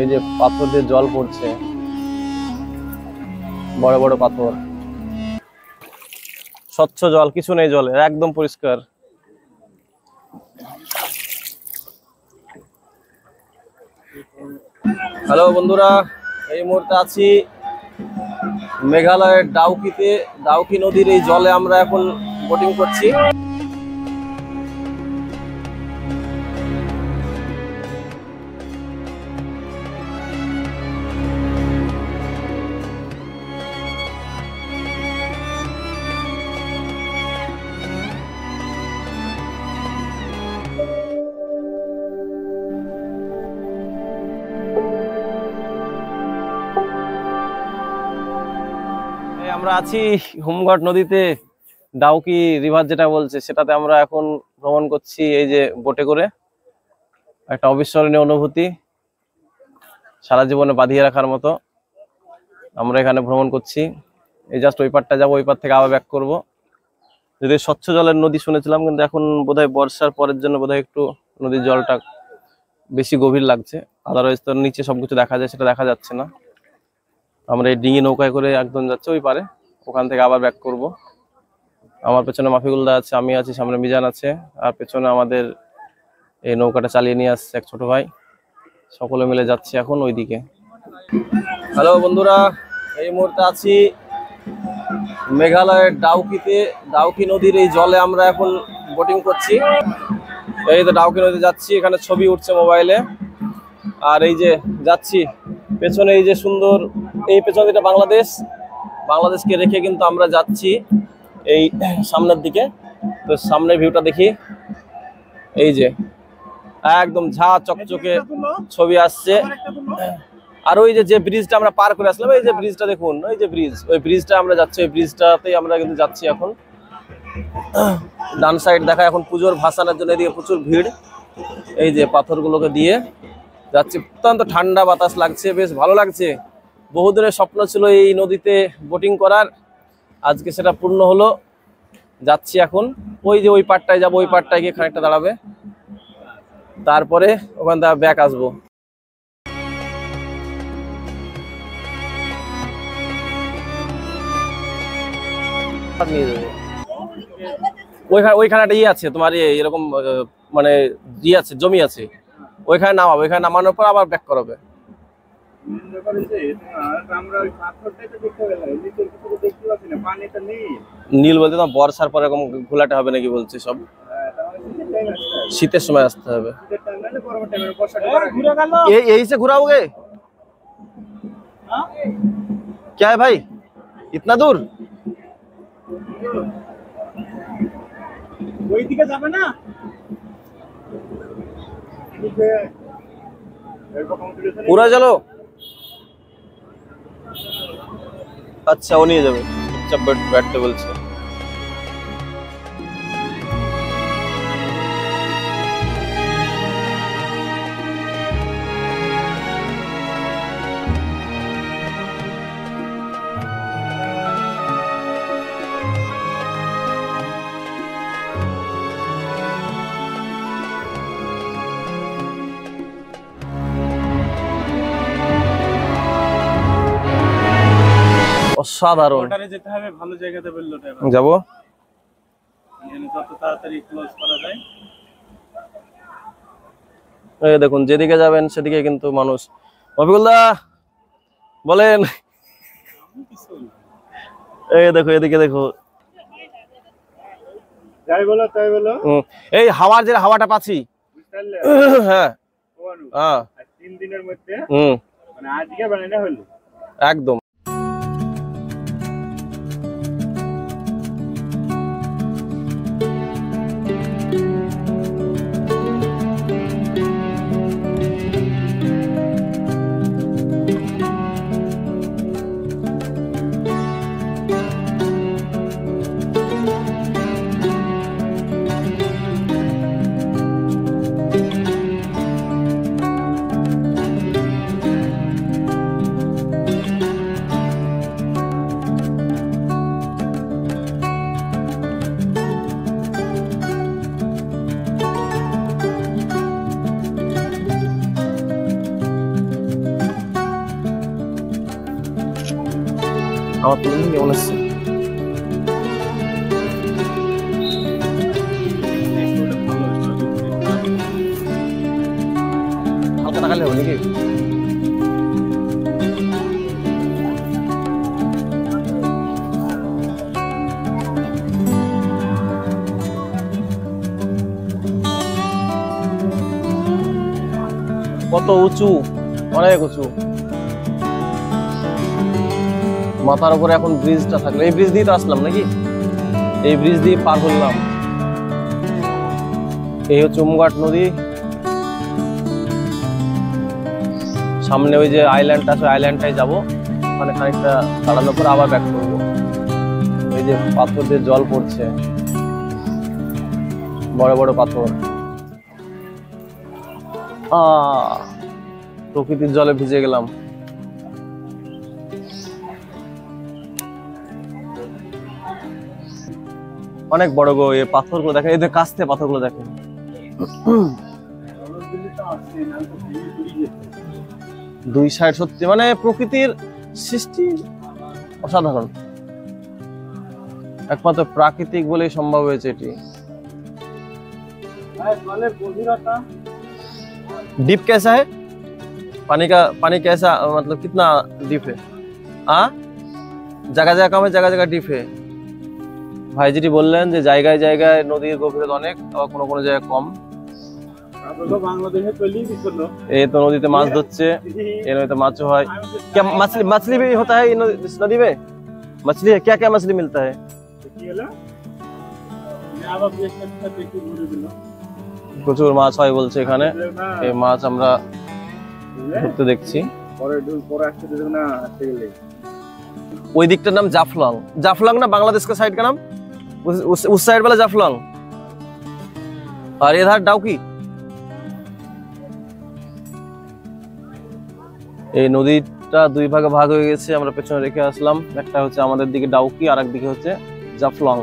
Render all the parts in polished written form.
এই যে পাথর দিয়ে জল পড়ছে, বড় বড় পাথর, স্বচ্ছ জল, কিছু নেই জলে, একদম পরিষ্কার। হ্যালো বন্ধুরা, এই মুহূর্তে আছি মেঘালয়ের ডাউকিতে। ডাউকি নদীর এই জলে আমরা এখন বোটিং করছি। আমরা আছি হোমঘাট নদীতে, ডাউকি রিভার যেটা বলছে সেটাতে আমরা এখন ভ্রমণ করছি এই যে বোটে করে। একটা অবিস্মরণীয় অনুভূতি, সারা জীবনে বাঁধিয়ে রাখার মতো। আমরা এখানে ভ্রমণ করছি, এই জাস্ট ওই পারটা যাবো, ওই পার থেকে আবার ব্যাক করবো। যদি স্বচ্ছ জলের নদী শুনেছিলাম, কিন্তু এখন বোধহয় বর্ষার পরের জন্য বোধহয় একটু নদীর জলটা বেশি গভীর লাগছে। আদারওয়াইজ তো নিচে সবকিছু দেখা যায়, সেটা দেখা যাচ্ছে না। আমরা এই ডিঙি নৌকায় করে একদম যাচ্ছে ওই পারে, ওখান থেকে আবার ব্যাক করব। আমার পেছনে মাফিকুলদা আছে, আমি আছি, সামনে মিজান আছে, আর পেছনে আমাদের এই নৌকাটা চালিয়ে নিয়ে আসছে এক ছোট ভাই। সকলে মিলে যাচ্ছি এখন ওইদিকে। হ্যালো বন্ধুরা, এই মুহূর্তে আছি মেঘালয়ের ডাউকিতে। ডাউকি নদীর এই জলে আমরা এখন বোটিং করছি। এই তো ডাউকি নদী যাচ্ছি, এখানে ছবি উঠছে মোবাইলে। আর এই যে যাচ্ছি পেছনে, এই যে সুন্দর, এই পেছনে এটা বাংলাদেশ, বাংলাদেশকে রেখে কিন্তু আমরা যাচ্ছি এই সামনের দিকে। তো সামনের ভিউটা দেখি, এই যে একদম ঝা চকচকে ছবি আসছে। আর ওই যে ব্রিজটা আমরা পার করে আসলাম, এই যে ব্রিজটা দেখুন, ওই যে ব্রিজ, ওই ব্রিজটা আমরা যাচ্ছি, ওই ব্রিজটাতেই আমরা কিন্তু যাচ্ছি এখন। ডান সাইড দেখা, এখন পুজোর ভাসানের জন্য এদিকে প্রচুর ভিড়। এই যে পাথরগুলোকে দিয়ে যাচ্ছি, অত্যন্ত ঠান্ডা বাতাস লাগছে, বেশ ভালো লাগছে। বহুদিনের স্বপ্ন ছিল এই নদীতে বোটিং করার, আজকে সেটা পূর্ণ হলো। যাচ্ছি এখন, ওই যে ওই পাড়টায় যাবো, ওই পাড়টায় গিয়ে খানিকটা দাঁড়াবে, তারপরে ওখান থেকে ব্যাক আসবো। ওইখানে একটা ইয়ে আছে তোমার, এরকম মানে ইয়ে আছে, জমি আছে, ওইখানে নামাবো। ওইখানে নামানোর পর আবার ব্যাক করাবে। নীল বলতে তোমার বর্ষার পর এরকম ঘোলাটে হবে নাকি বলছে সব, শীতের সময় আসতে হবে। यही से घुराओगे क्या है भाई, इतना दूर? ওইদিকে যাবে না, पूरा चलो। अच्छा वो नहीं যাবে, চুপচাপ बैठते বলছে। অসাধারণ, যেতে হবে ভালো জায়গাতে যাবো, যত তাড়াতাড়ি ক্লোজ করা যায়। এই দেখুন, যেদিকে যাবেন সেদিকে কিন্তু মানুষ। মফিকুলদা বলেন, এই দেখো এদিকে দেখো, যাই বলো তাই বলো। এই হাওয়ার যে হাওয়াটা পাচ্ছি, হ্যাঁ হ্যাঁ, 3 দিনের মধ্যে মানে আজকে বানানো হলো একদম। আমার তো কেমন আসছে? হালকা টাকালে হবে নাকি? কত উঁচু, অনেক উঁচু। মাথার উপরে এখন ব্রিজটা থাকলো, এই ব্রিজ দিয়ে তো আসলাম নাকি? এই ব্রিজ দিয়ে পার হলাম। এই হচ্ছে উমঘাট নদী। সামনে ওই যে আইল্যান্ড আছে, আইল্যান্ডটাই যাবো। ওখানে খানিকটা দাঁড়ানোর পর আবার ব্যাক করবো। এই যে পাথর দিয়ে জল পড়ছে, বড় বড় পাথর। প্রকৃতির জলে ভিজে গেলাম। অনেক বড় গো এই পাথরগুলো দেখেন, এদের কাছ থেকে পাথরগুলো দেখেন। দুই সাইড সত্যি মানে প্রকৃতির সৃষ্টি অসাধারণ। একমাত্র প্রাকৃতিক বলেই সম্ভব হয়েছে এটি। डीप कैसा है? पानी कैसा, मतलब कितना डीप है? हाँ, जगह जगह कम है, जगह जगह डीप है। ভাইজিটি বললেন যে জায়গায় জায়গায় নদীর গভীরতা অনেক, আবার কোনো কোনো জায়গায় কম। এই তো নদীতে মাছ ধরছে, এই নদীতে মাছও হয়। क्या मछली भी होता है इस नदी में? मछली है, क्या क्या मछली मिलता है? প্রচুর মাছ হয় বলছে এখানে। এই মাছ আমরা ধরতে দেখছি। ওই দিকটার নাম জাফলং। জাফলং না बांग्लादेश का साइड का नाम? उस साइड वाला जाफलंग और इधर डाउकी। এই নদীটা দুই ভাগে ভাগ হয়ে গেছে, আমরা পেছনে রেখে আসলাম। একটা হচ্ছে আমাদের দিকে ডাউকি, আর একদিকে হচ্ছে জাফলং।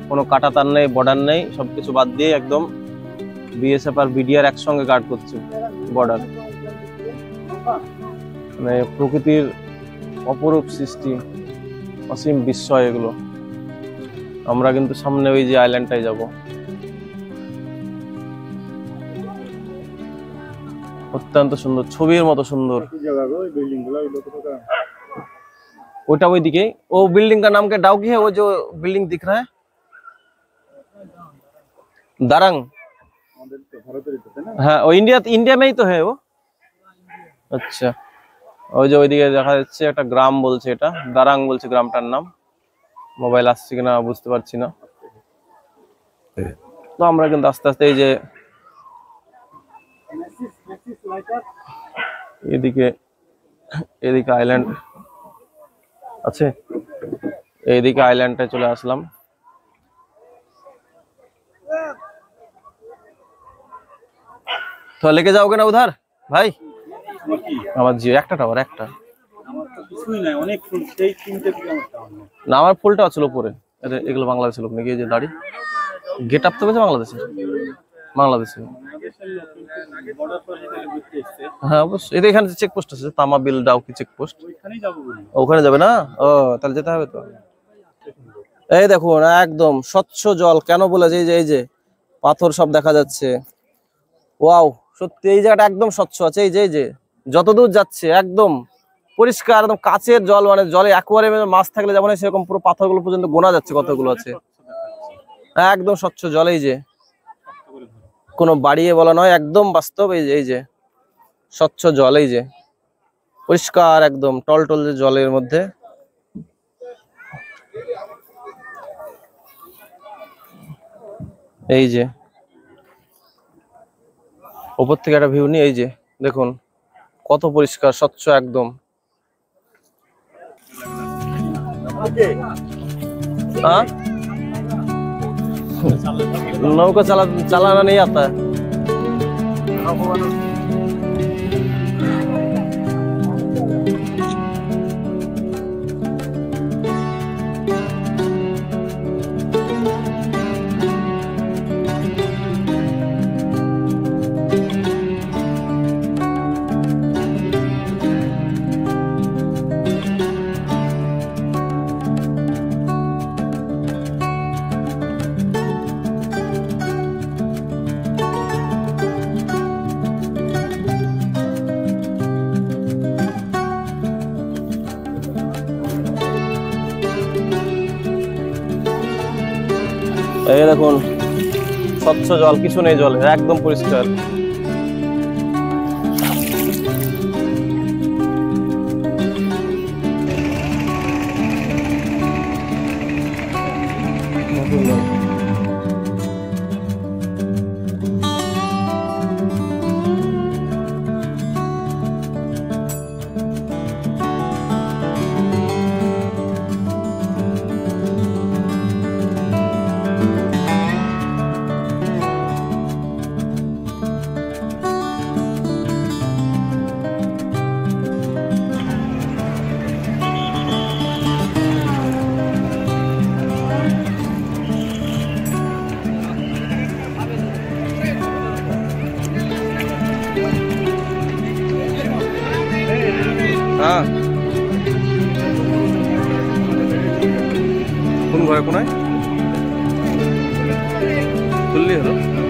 কোনো কাঁটাতার নেই, বর্ডার নেই, সবকিছু বাদ দিয়ে একদম বিএসএফ আর বিডিআর একসঙ্গে গার্ড করছে বর্ডার। মানে প্রকৃতির অপরূপ সৃষ্টি, অসীম বিস্ময় এগুলো। আমরা কিন্তু সামনে ওই যে আইল্যান্ডটাই যাব। অত্যন্ত সুন্দর, ছবির মতো সুন্দর। ওটা ওই দিকে, वो बिल्डिंग का नाम क्या डाउकी है? वो जो बिल्डिंग दिख रहा है दारंग। हाँ, वो इंडिया में ही तो है वो। अच्छा, ওই যে ওইদিকে দেখা যাচ্ছে একটা গ্রাম বলছে, এটা দারাং বলছে গ্রামটার নাম। মোবাইল আসছে কিনা বুঝতে পারছি না। তো আমরা কিন্তু আস্তে আস্তে এই যে এদিকে আইল্যান্ড আছে, এইদিকে আইল্যান্ডে চলে আসলাম। তো लेके जाओगे ना उधर भाई? আমার জি একটা টাওয়ার, একটা না, আমার ফুলটা ছিল উপরে। এগুলো বাংলাদেশের লোক নাকি? এই যে দাড়ি, গেট আপ তো পেয়েছে বাংলাদেশে। হ্যাঁ অবশ্যই, এটা এখানে চেকপোস্ট আছে, তামাবিল ডাউকি চেকপোস্ট, ওখানে যাবে না? ও তাহলে যেতে হবে তো। এই দেখুন একদম স্বচ্ছ জল, কেন বলে যে এই যে পাথর সব দেখা যাচ্ছে। ওয়াও, সত্যি এই জায়গাটা একদম স্বচ্ছ আছে। এই যে যতদূর যাচ্ছে একদম পরিষ্কার, একদম কাচের জল। মানে জলে অ্যাকোয়ারিয়ামে মাছ থাকলে যেমন সেরকম পুরো পাথরগুলো পর্যন্ত গোনা যাচ্ছে কতগুলো আছে। একদম স্বচ্ছ জল, এই যে কোনো বাড়িয়ে বলা নয়, একদম বাস্তব। এই যে স্বচ্ছ জল, এই যে পরিষ্কার একদম টলটল যে জলের মধ্যে। এই যে উপর থেকে একটা ভিউ নিয়ে, এই যে দেখুন কত পরিষ্কার স্বচ্ছ একদম। हाँ नौका चलाना नहीं आता है। এই দেখুন স্বচ্ছ জল, কিছু নেই জলে, একদম পরিষ্কার। হ্যাঁ, কোন ঘরে কোনায় তুললি হলো।